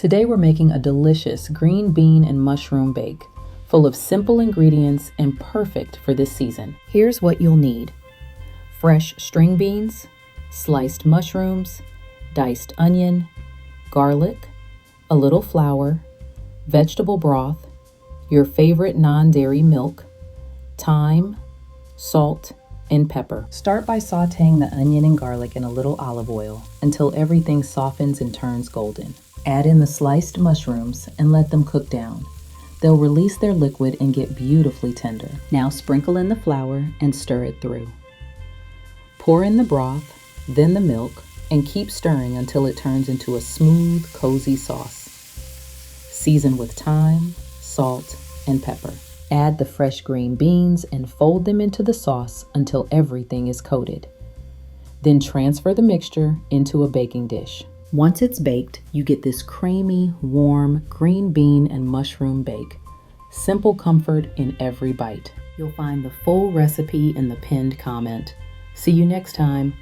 Today we're making a delicious green bean and mushroom bake, full of simple ingredients and perfect for this season. Here's what you'll need: fresh string beans, sliced mushrooms, diced onion, garlic, a little flour, vegetable broth, your favorite non-dairy milk, thyme, salt, and pepper. Start by sauteing the onion and garlic in a little olive oil until everything softens and turns golden. Add in the sliced mushrooms and let them cook down. They'll release their liquid and get beautifully tender. Now sprinkle in the flour and stir it through. Pour in the broth, then the milk, and keep stirring until it turns into a smooth, cozy sauce. Season with thyme, salt, and pepper. Add the fresh green beans and fold them into the sauce until everything is coated. Then transfer the mixture into a baking dish. Once it's baked, you get this creamy, warm green bean and mushroom bake. Simple comfort in every bite. You'll find the full recipe in the pinned comment. See you next time.